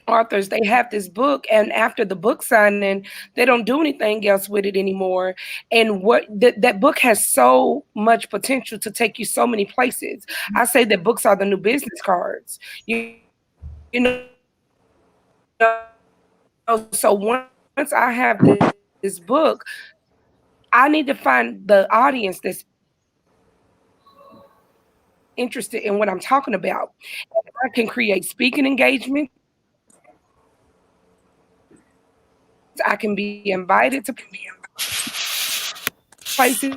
authors, they have this book, and after the book signing, they don't do anything else with it anymore. And that book has so much potential to take you so many places. I say that books are the new business cards. So once I have this book, I need to find the audience that's interested in what I'm talking about. And I can create speaking engagements. I can be invited to places.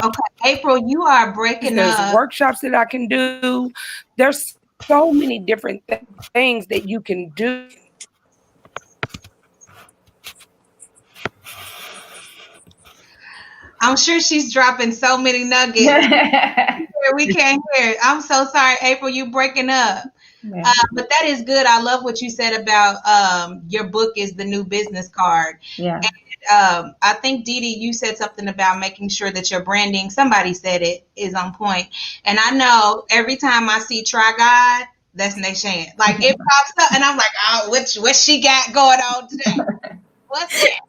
Okay, April, you are breaking There's up. workshops that I can do. There's so many different things that you can do. I'm sure she's dropping so many nuggets. We can't hear it. I'm so sorry, April, you breaking up. Yeah. But that is good. I love what you said about your book is the new business card. Yeah. And I think Dee Dee, you said something about making sure that your branding, somebody said it, is on point. And I know every time I see Try God, that's Nachand. Like it pops up and I'm like, oh, what she got going on today? What's that?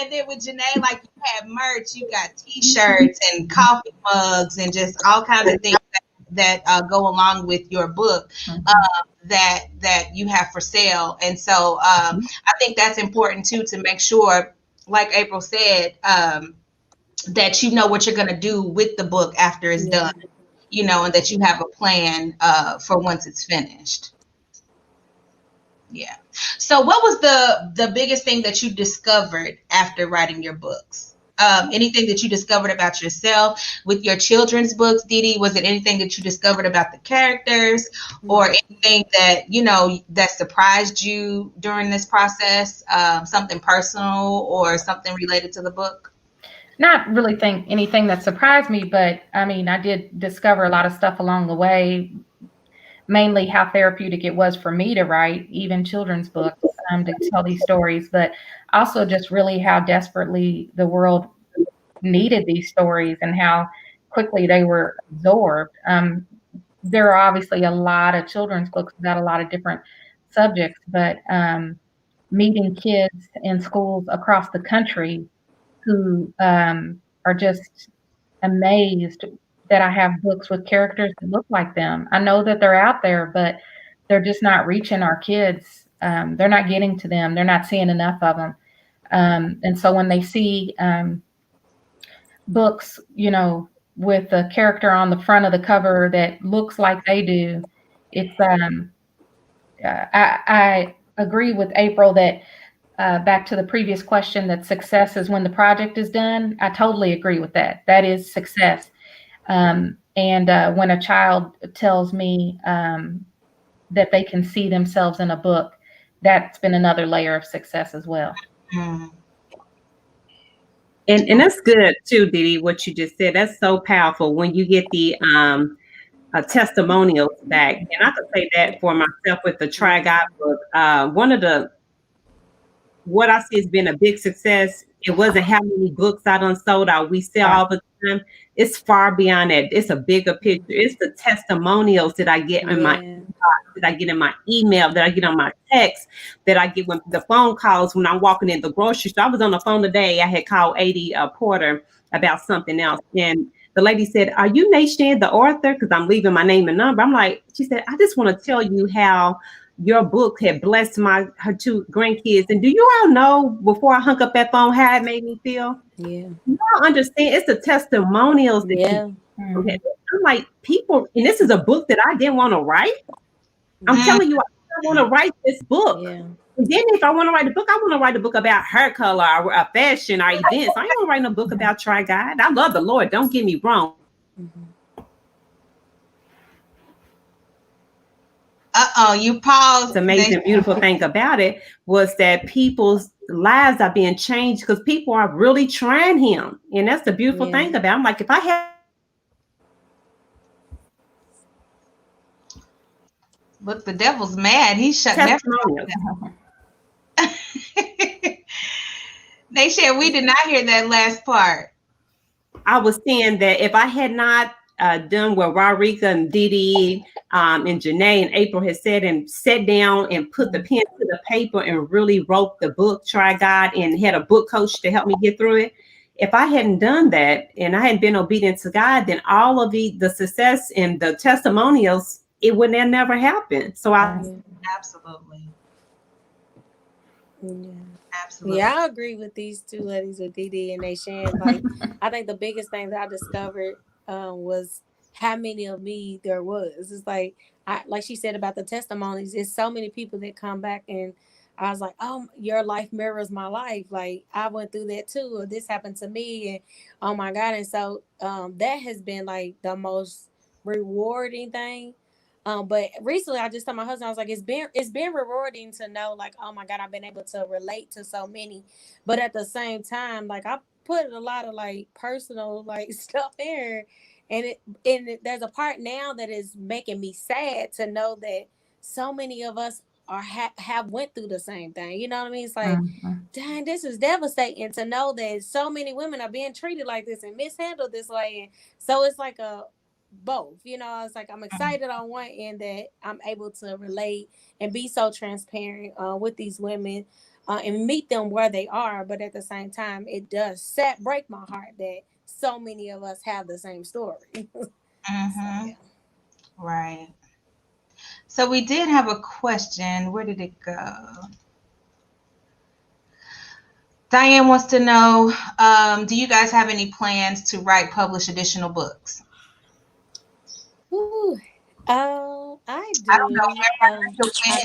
And then with Janee, like you have merch, you got T-shirts and coffee mugs and just all kinds of things that go along with your book that you have for sale. And so I think that's important too, to make sure, like April said, that you know what you're going to do with the book after it's done, you know, and that you have a plan for once it's finished. Yeah. So what was the biggest thing that you discovered after writing your books? Anything that you discovered about yourself with your children's books, Dee Dee? Was it anything that you discovered about the characters or anything that, you know, that surprised you during this process? Something personal or something related to the book? Not really think anything that surprised me, but I mean, I did discover a lot of stuff along the way, mainly how therapeutic it was for me to write even children's books, to tell these stories, but also just really how desperately the world needed these stories and how quickly they were absorbed. There are obviously a lot of children's books about a lot of different subjects, but meeting kids in schools across the country who are just amazed that I have books with characters that look like them. I know that they're out there, but they're just not reaching our kids. They're not getting to them. They're not seeing enough of them. And so when they see books, you know, with a character on the front of the cover that looks like they do, it's I agree with April that back to the previous question, that success is when the project is done. I totally agree with that. That is success. And when a child tells me that they can see themselves in a book, that's been another layer of success as well. Mm. And that's good too, Dee Dee, what you just said. That's so powerful when you get the testimonials back. And I could say that for myself with the Try God book. One of the, what I see has been a big success. It wasn't how many books I done sold out. We sell all the time. It's far beyond that. It's a bigger picture. It's the testimonials that I get in my inbox, that I get in my email, that I get on my text, that I get when the phone calls when I'm walking in the grocery store. I was on the phone today. I had called AD Porter about something else. And the lady said, "Are you Nachand, the author?" Because I'm leaving my name and number. I'm like, she said, "I just want to tell you how your book had blessed her two grandkids. And do you all know, before I hung up that phone, how it made me feel?" Yeah. You don't understand. It's the testimonials that okay. I'm like, people, and this is a book that I didn't want to write. I'm telling you, I want to write this book. Yeah. And then if I want to write a book, I want to write a book about hair color or fashion or events. I ain't writing a book about Try God. I love the Lord. Don't get me wrong. You paused. The amazing, beautiful thing about it was that people's lives are being changed because people are really trying him. And that's the beautiful thing about it. I'm like, if I had. Look, the devil's mad. He's shutting everything down. They said we did not hear that last part. I was saying that if I had not done what Rodrika and Dee Dee and Janee and April had said, and sat down and put the pen to the paper and really wrote the book, Try God, and had a book coach to help me get through it. If I hadn't done that and I hadn't been obedient to God, then all of the success and the testimonials, it would have never happened. So Absolutely. Yeah. Absolutely. Yeah, I agree with these two ladies, with Dee Dee and Nachand. Like, I think the biggest thing that I discovered was how many of me there was. It's like, like she said about the testimonies, it's so many people that come back and I was like, oh, your life mirrors my life. Like, I went through that too, or this happened to me, and oh my God. And so that has been like the most rewarding thing. But recently I just told my husband, I was like, it's been rewarding to know, like, oh my God, I've been able to relate to so many. But at the same time, like, I put a lot of like personal like stuff there, and there's a part now that is making me sad to know that so many of us have went through the same thing. You know what I mean? It's like, dang, this is devastating to know that so many women are being treated like this and mishandled this way. And so it's like a both, you know. It's like I'm excited on one end that I'm able to relate and be so transparent with these women and meet them where they are, but at the same time it does break my heart that so many of us have the same story. So, yeah. Right. So we did have a question. Where did it go? Diane wants to know, do you guys have any plans to publish additional books? Ooh, I do. I don't know where I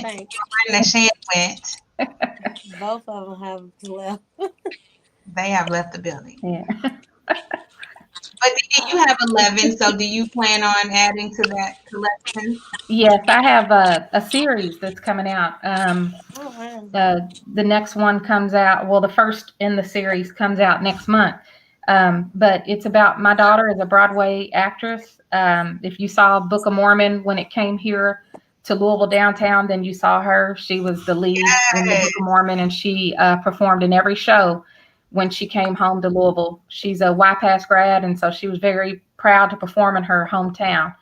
think Nachand went. both of them have left. They have left the building. Yeah. But you have 11, so do you plan on adding to that collection? Yes, I have a series that's coming out. Oh, wow. The next one comes out. Well, the first in the series comes out next month. But it's about my daughter is a Broadway actress. If you saw Book of Mormon when it came here to Louisville downtown, then you saw her. She was the lead in the Book of Mormon, and she performed in every show when she came home to Louisville. She's a YPass grad, and so she was very proud to perform in her hometown.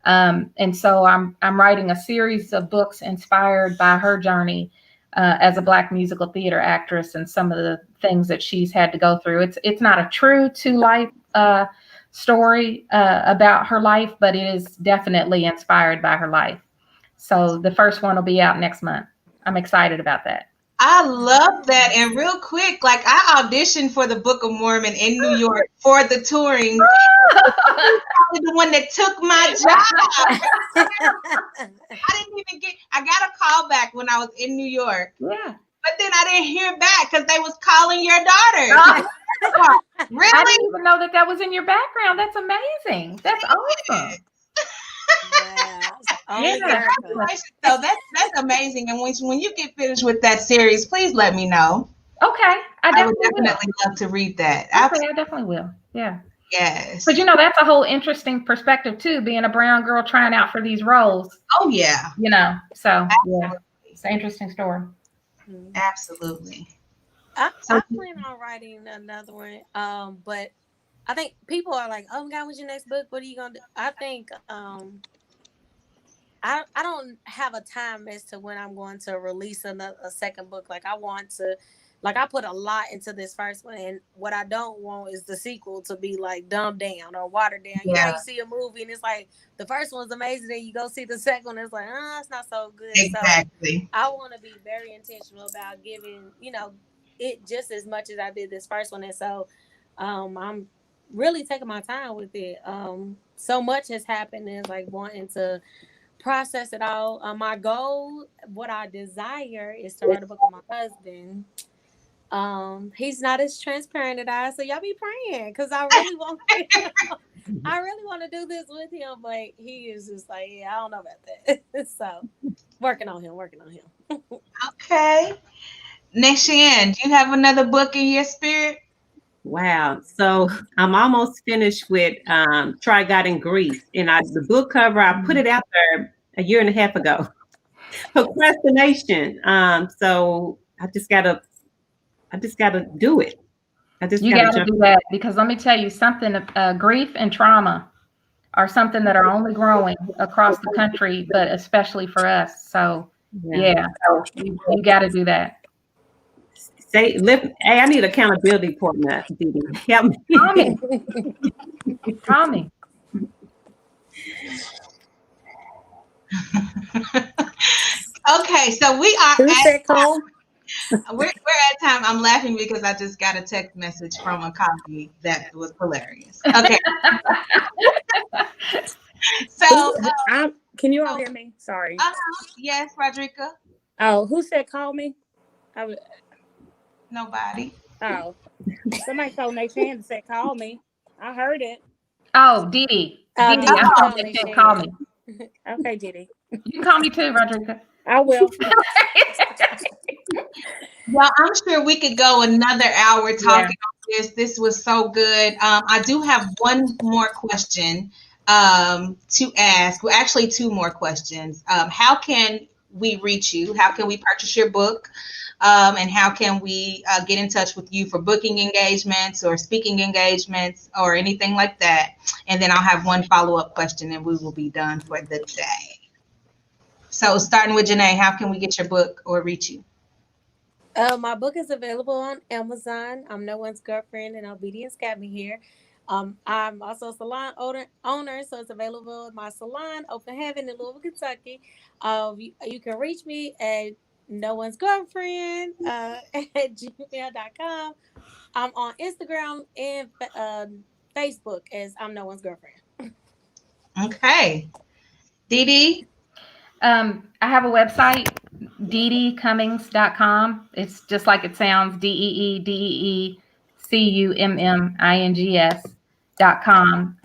And so I'm writing a series of books inspired by her journey as a Black musical theater actress and some of the things that she's had to go through. It's not a true to life story about her life, but it is definitely inspired by her life. So the first one will be out next month. I'm excited about that. I love that. And real quick, like I auditioned for the Book of Mormon in New York for the touring. Probably the one that took my job. I got a call back when I was in New York. Yeah. But then I didn't hear back because they was calling your daughter. Really? I didn't even know that was in your background. That's amazing. That's awesome. Yeah. So that's amazing. And when you get finished with that series, please let me know. Okay. I would definitely love to read that. Okay, I definitely will. Yeah. Yes. But that's a whole interesting perspective too, being a brown girl trying out for these roles. Oh yeah. So absolutely. Yeah. It's an interesting story. Absolutely. I plan on writing another one. But I think people are like, "Oh my God, what's your next book? What are you gonna do?" I think I don't have a time as to when I'm going to release a second book. Like I want to, like I put a lot into this first one, and what I don't want is the sequel to be like dumbed down or watered down. You know, you see a movie and it's like the first one's amazing, then you go see the second one, and it's like, it's not so good. Exactly. So I want to be very intentional about giving, it just as much as I did this first one, and so I'm really taking my time with it. So much has happened, and it's like wanting to process it all. My goal, what I desire, is to write a book with my husband. He's not as transparent as I, so y'all be praying because I really want I really want to do this with him, but he is just like, I don't know about that. So working on him. Okay. Nachand, do you have another book in your spirit? Wow. So I'm almost finished with Try God in Grief. And the book cover, I put it out there a year and a half ago. Procrastination. So I just gotta do it. You gotta do that, because let me tell you something, grief and trauma are something that are only growing across the country, but especially for us. So you gotta do that. Hey, I need accountability partner, Didi. Help me. Call me. Okay, so we are at time. We're at time. I'm laughing because I just got a text message from a colleague that was hilarious. Okay. So can you all hear me? Sorry. Yes, Rodrika. Oh, who said call me? Nobody. Oh, somebody told Nachand to say call me. I heard it. Oh, Didi. Didi, You I can thought call they me can't call Shan. me. Okay, Didi. You can call me too, Rodrika. I will. Well, I'm sure we could go another hour talking Yeah. about this. This was so good. I do have one more question to ask. Well, actually, two more questions. How can we reach you? How can we purchase your book? And how can we get in touch with you for booking engagements or speaking engagements or anything like that? And then I'll have one follow-up question and we will be done for the day. So starting with Janee, how can we get your book or reach you? My book is available on Amazon. I'm No One's Girlfriend, and Obedience got me here. I'm also a salon owner, so it's available at my salon, Open Heaven in Louisville, Kentucky. You can reach me at No One's Girlfriend at gmail.com. I'm on Instagram and Facebook as I'm No One's Girlfriend. Okay. Didi? I have a website, deedeecummings.com. It's just like it sounds, DeeDeeCummings.com.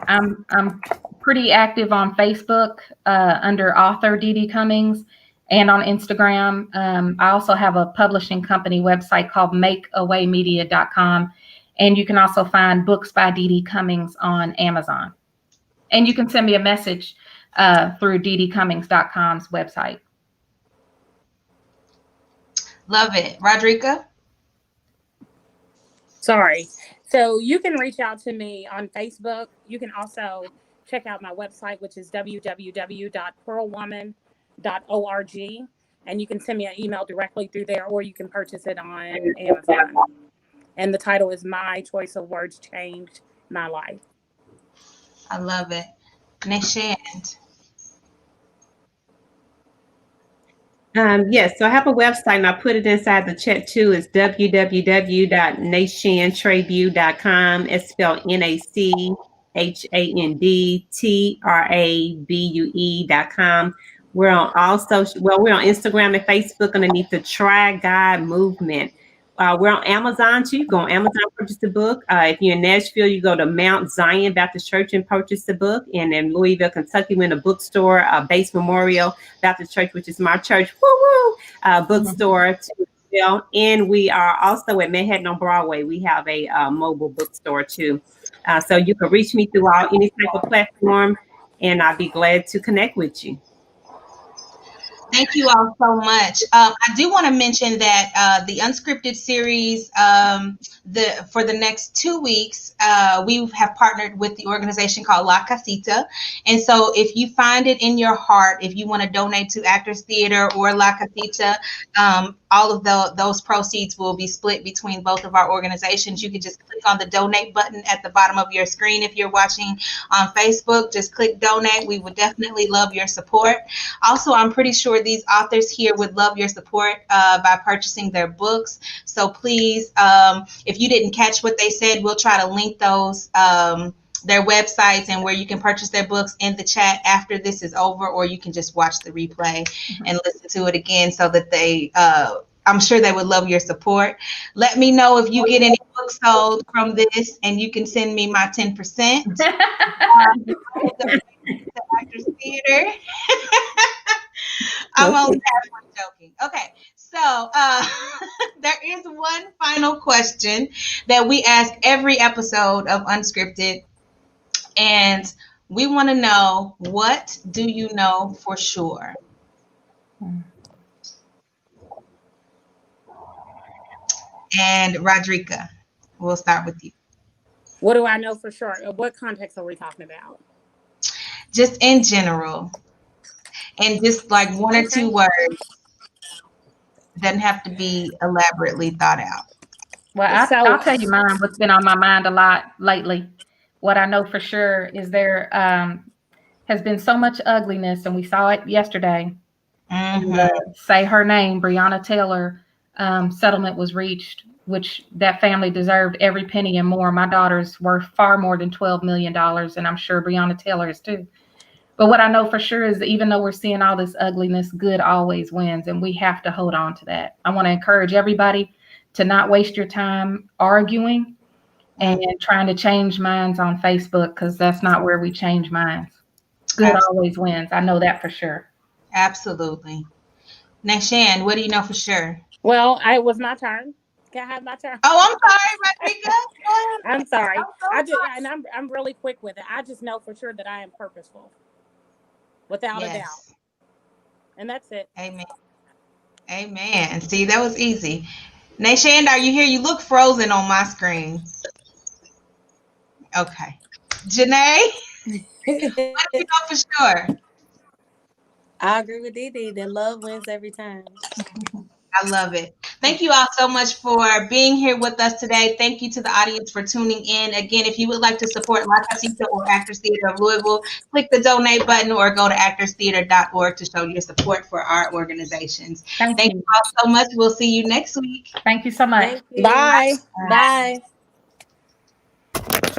I'm pretty active on Facebook under author Dee Cummings and on Instagram. I also have a publishing company website called makeawaymedia.com. And you can also find books by Dee Cummings on Amazon. And you can send me a message through deedeecummings.com's website. Love it. Rodrika? Sorry. So you can reach out to me on Facebook. You can also check out my website, which is www.pearlwoman.org. And you can send me an email directly through there, or you can purchase it on Amazon. And the title is My Choice of Words Changed My Life. I love it. Nachand? Yes, so I have a website and I put it inside the chat too. It's www.nachandtrabue.com. It's spelled NACHANDTRABUE.com. We're on all social, we're on Instagram and Facebook underneath the Try God Movement. We're on Amazon too. You go on Amazon, purchase the book. If you're in Nashville, you go to Mount Zion Baptist Church and purchase the book. And in Louisville, Kentucky, we're in a bookstore, Base Memorial Baptist Church, which is my church. Woo woo! Bookstore too. And we are also at Manhattan on Broadway. We have a mobile bookstore too. So you can reach me through any type of platform, and I'll be glad to connect with you. Thank you all so much. I do want to mention that the Unscripted series, for the next 2 weeks, we have partnered with the organization called La Casita. And so if you find it in your heart, if you want to donate to Actors Theater or La Casita, all of those proceeds will be split between both of our organizations. You can just click on the donate button at the bottom of your screen. If you're watching on Facebook, just click donate. We would definitely love your support. Also, I'm pretty sure these authors here would love your support by purchasing their books. So please, if you didn't catch what they said, we'll try to link those their websites and where you can purchase their books in the chat after this is over, or you can just watch the replay and listen to it again so that they I'm sure they would love your support. Let me know if you get any books sold from this, and you can send me my 10%. The Actors Theater. I'm only halfway joking. Okay, so there is one final question that we ask every episode of Unscripted, and we want to know, what do you know for sure? And Rodrika, we'll start with you. What do I know for sure? What context are we talking about? Just in general. And just like one or two words. Doesn't have to be elaborately thought out. Well, I'll tell you mine. What's been on my mind a lot lately. What I know for sure is there has been so much ugliness, and we saw it yesterday. Say her name, Breonna Taylor, settlement was reached, which that family deserved every penny and more. My daughter's worth far more than $12 million, and I'm sure Breonna Taylor is too. But what I know for sure is that even though we're seeing all this ugliness, good always wins, and we have to hold on to that. I want to encourage everybody to not waste your time arguing and trying to change minds on Facebook, because that's not where we change minds. Good always wins. I know that for sure. Absolutely. Nachand, what do you know for sure? Well, it was my turn. Can I have my turn? Oh, I'm sorry, Rodrika. I'm sorry. I'm really quick with it. I just know for sure that I am purposeful, without a doubt, and that's it. Amen. Amen. See, that was easy. Nachand, are you here? You look frozen on my screen. Okay. Janee, what do you know for sure? I agree with Dee that love wins every time. I love it. Thank you all so much for being here with us today. Thank you to the audience for tuning in. Again, if you would like to support La Casita or Actors Theater of Louisville, click the donate button or go to actorstheater.org to show your support for our organizations. Thank you all so much. We'll see you next week. Thank you so much. Thank you. Bye. Bye.